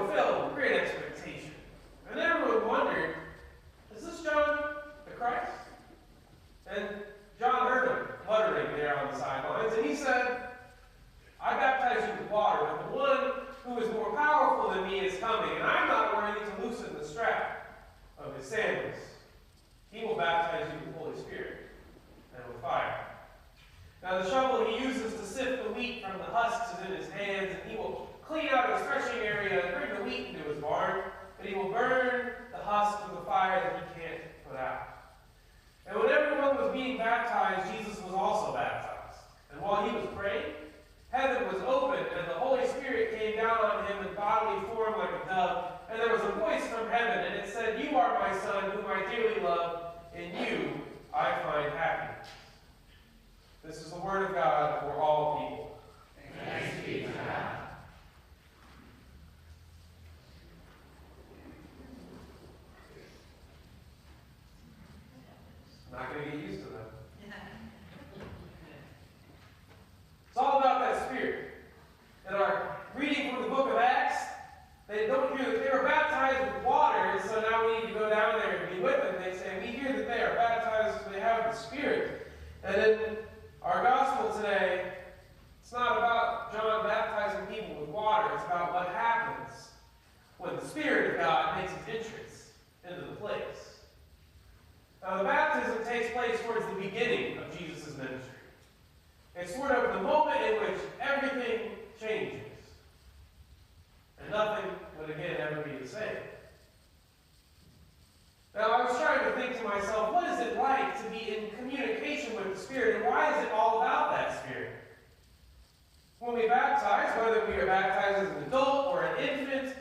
were filled with great expectation. And everyone wondered, is this John the Christ? And John heard him muttering there on the sidelines, and he said, I baptize you with water, but the one who is more powerful than me is coming, and I'm not worthy to loosen the strap of his sandals. He will baptize you with the Holy Spirit and with fire. Now the shovel he uses to sift the wheat from the husks is in his hands, and he will clean out his threshing area and bring the wheat into his barn, but he will burn the husk with a fire that he can't put out. And when everyone was being baptized, Jesus was also baptized. And while he was praying, heaven was opened, and the Holy Spirit came down on him in bodily form like a dove. And there was a voice from heaven, and it said, You are my Son, whom I dearly love. In you I find happiness. This is the word of God for all people. Thanks be to God. I'm not going to get used to that. It's all about that Spirit. In our reading from the book of Acts, they don't hear that they were baptized with water, and so now we need to go down there and be with them. They say, we hear that they are baptized, so they have the Spirit. And in our gospel today, it's not about John baptizing people with water. It's about what happens when the Spirit of God makes its entrance into the place. Now, the baptism takes place towards the beginning of Jesus' ministry. It's sort of the moment in which everything changes. And nothing would again ever be the same. Now, I was trying to think to myself, what is it like to be in communication with the Spirit, and why is it all about that Spirit? When we baptize, whether we are baptized as an adult or an infant,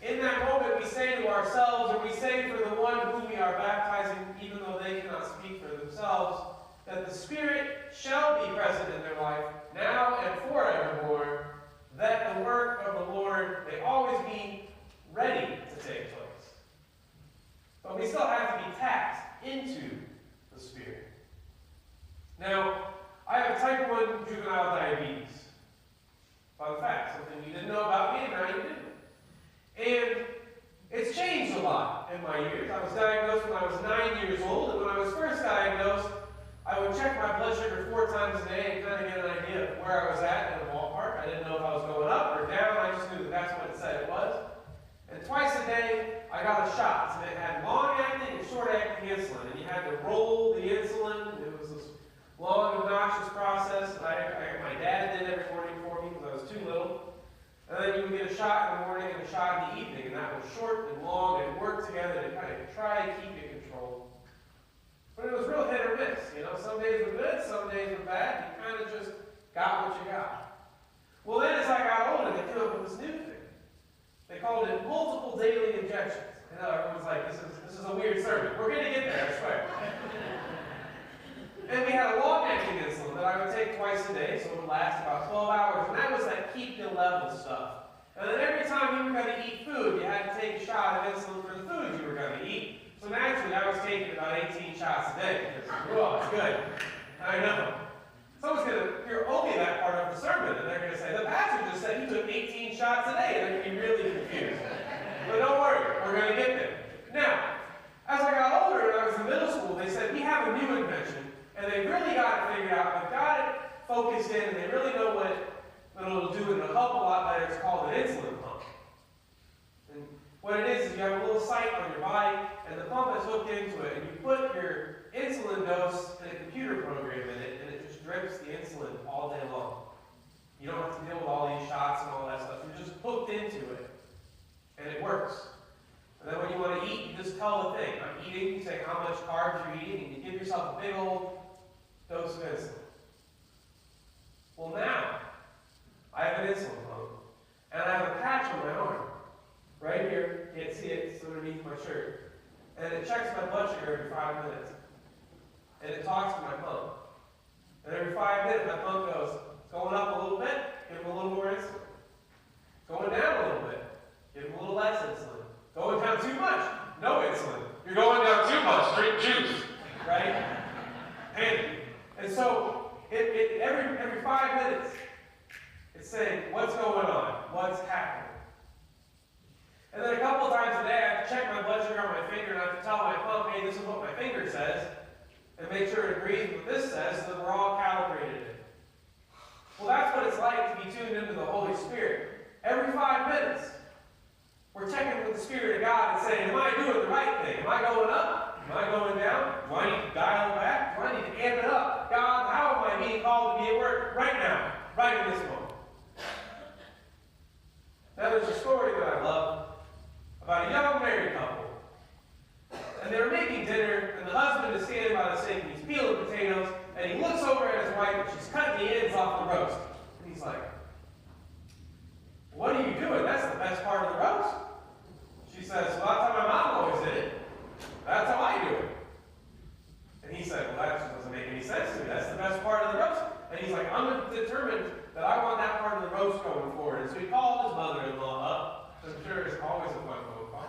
in that moment we say to ourselves, or we say for the one whom we are baptizing, even though they cannot speak for themselves, that the Spirit shall be present in their life, now and forevermore, that the work of the Lord may always be ready to take place. But we still have to be tapped into the Spirit. Now, I have type 1 juvenile diabetes. Fun fact, something you didn't know about me, and now you do. And it's changed a lot in my years. I was diagnosed when I was 9 years old, and when I was first diagnosed, I would check my blood sugar 4 times a day and kind of get an idea of where I was at in the ballpark. I didn't know if I was going up or down. I just knew that that's what it said it was. And twice a day, I got a shot. And it had long-acting and short-acting insulin. And you had to roll the insulin. It was this long, obnoxious process that my dad did every morning for me because I was too little. And then you would get a shot in the morning and a shot in the evening. And that was short and long and worked together to kind of try to keep it controlled. But it was real hit or miss. You know, some days were good, some days were bad. You kind of just got what you got. Well, then as I got older, they came up with this new thing. They called it multiple daily injections. I know everyone's like, this is a weird sermon. We're going to get there, I swear. And we had a long-acting insulin that I would take twice a day, so it would last about 12 hours. And that was that keep you level stuff. And then every time you were going to eat food, you had to take a shot of insulin for the food you were going to eat. So naturally, I was taking about 18 shots a day. Oh, it's good. I know. Someone's going to hear only that part of the sermon, and they're going to say, the pastor just said he took 18 shots a day, and they're going to be really confused. But don't worry, we're going to get there. Now, as I got older and I was in middle school, they said, we have a new invention, and they really got it figured out. They've got it focused in, and they really know what it'll do, and it'll help a lot better. It's called an insulin pump. And what it is you have a little sight on your body, and the pump is hooked into it, and you put your insulin dose in a computer program in it, and it just drips the insulin all day long. You don't have to deal with all these shots and all that stuff. You're just hooked into it, and it works. And then when you want to eat, you just tell the thing, I'm eating, you say how much carbs you're eating, and you give yourself a big old dose of insulin. Well, now, I have an insulin pump, and I have a patch on my arm. Right here, you can't see it, it's underneath my shirt. And it checks my blood sugar every 5 minutes. And it talks to my pump. And every 5 minutes, my pump goes, it's going up a little bit, give him a little more insulin. Going down a little bit, give him a little less insulin. Going down too much, no insulin. You're going down too much, drink juice. Right? And so, every 5 minutes, it's saying, what's going on? What's happening? And then a couple of times a day, I have to check my blood sugar on my finger, and I have to tell my pump, hey, this is what my finger says, and make sure it agrees with what this says, so that we're all calibrated. Well, that's what it's like to be tuned into the Holy Spirit. Every 5 minutes, we're checking with the Spirit of God and saying, am I doing the right thing? Am I going up? Am I going down? Do I need to dial back? Do I need to amp it up? God, how am I being called to be at work right now, right in this moment? Now, there's a story that I love about a young married couple. And they were making dinner, and the husband is standing by the sink, and he's peeling potatoes, and he looks over at his wife, and she's cutting the ends off the roast. And he's like, what are you doing? That's the best part of the roast. She says, well, that's how my mom always did it. That's how I do it. And he said, well, that just doesn't make any sense to me. That's the best part of the roast. And he's like, I'm determined that I want that part of the roast going forward. And so he called his mother-in-law up. I'm sure it's always a fun phone call.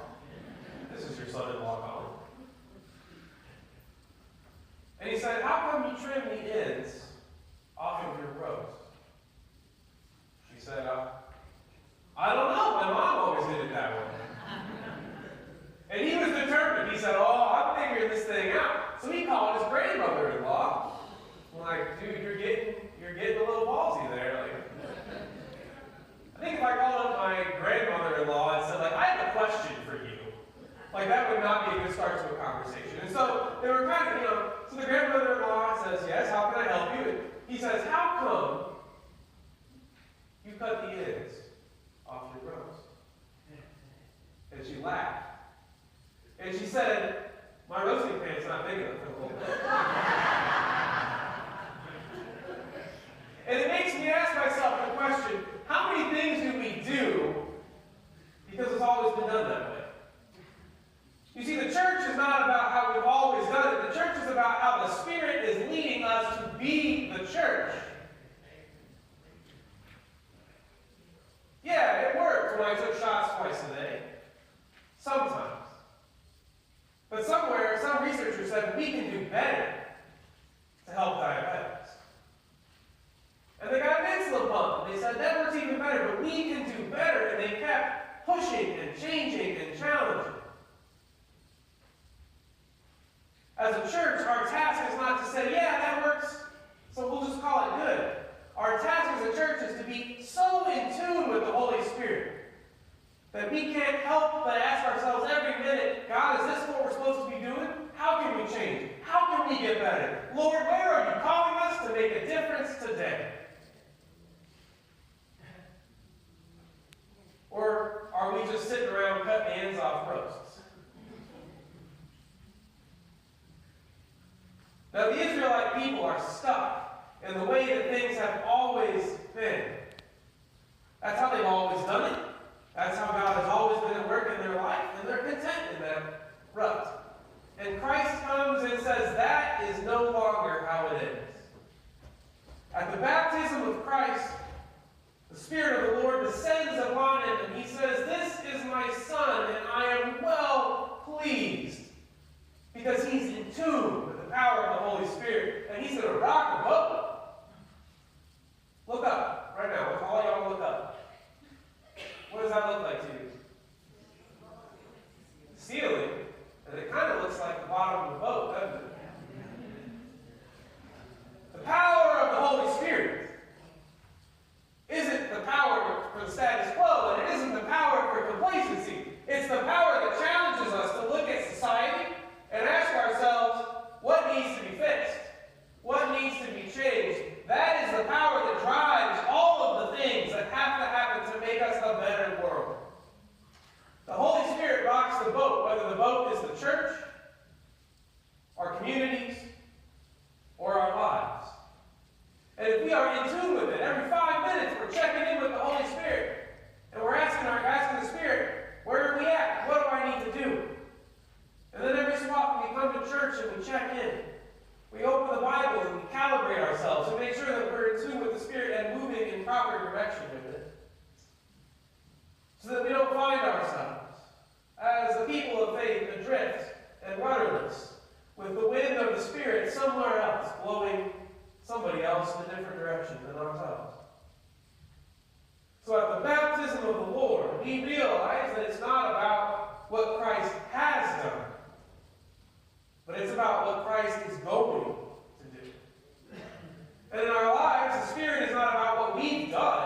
This is your son-in-law calling. And he said, how come you trim the ends off of your roast? She said, I don't know. My mom always did it that way. And he was determined. He said, oh, I'm figuring this thing out. So he called his grandmother-in-law. I'm like, dude, you're getting a little ballsy there. Like, I think if I called up my grandmother-in-law and said, like, I have a question for you, like, that would not be a good start to a conversation. And so they were kind of, so the grandmother-in-law says, yes, how can I help you? And he says, how come you cut the ends off your roast? And she laughed. And she said, my roasting pan's not big enough for the whole thing. And it makes me ask myself the question, how many things do we do because it's always been done that way? You see, the church is not about how we've always done it. The church is about how the Spirit is leading us to be the church. Yeah, it worked when I took shots twice a day. Sometimes. But somewhere, some researchers said we can do better to help diabetics. And they got an insulin pump, and they said that works even better, but we can do better. And they kept pushing and changing and challenging. As a church, our task is not to say, yeah, that works, so we'll just call it good. Our task as a church is to be so in tune with the Holy Spirit that we can't help but ask ourselves every minute, God, is this what we're supposed to be doing? How can we change? How can we get better? Lord, where are you calling us to make a difference today? Or are we just sitting around cutting the ends off roasts? Now, the Israelite people are stuck in the way that things have always been. That's how they've always done it. That's how God has always been at work in their life, and they're content in that rut. And Christ comes and says that is no longer how it is. At the baptism of Christ, the Spirit of the Lord descends upon him, and he says, this is my Son, and I am well pleased. Because he's in tune with the power of the Holy Spirit, and he's going to rock the boat. Look up right now. All y'all look up. What does that look like to you? The ceiling, and it kind of looks like the bottom of the boat, doesn't it? The power of the Holy Spirit isn't the power for the status quo, and it isn't the power for complacency. It's the power that challenges us to look at society and ask ourselves, what needs to be fixed? What needs to be changed? That is the power that drives all of the things that have to happen to make us a better world. The Holy Spirit rocks the boat, whether the boat is the church, our communities, or our lives. And if we are in tune with it, every 5 minutes we're checking in with the Holy Spirit. And we're asking the Spirit, where are we at? What do I need to do? And then every so often we come to church and we check in. We open the Bible and we calibrate ourselves and make sure that we're in tune with the Spirit and moving in proper direction with it. So that we don't find ourselves as a people of faith adrift and rudderless with the wind of the Spirit somewhere else, blowing somebody else in a different direction than ourselves. So at the baptism of the Lord, we realize that it's not about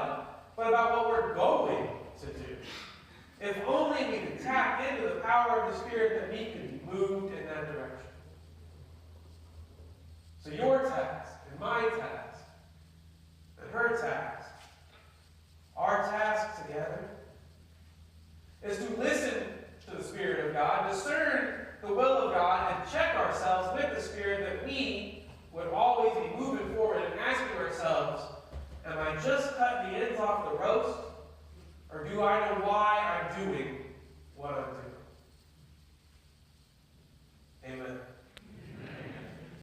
done, but about what we're going to do. If only we could tap into the power of the Spirit, that we could be moved in that direction. So your task and my task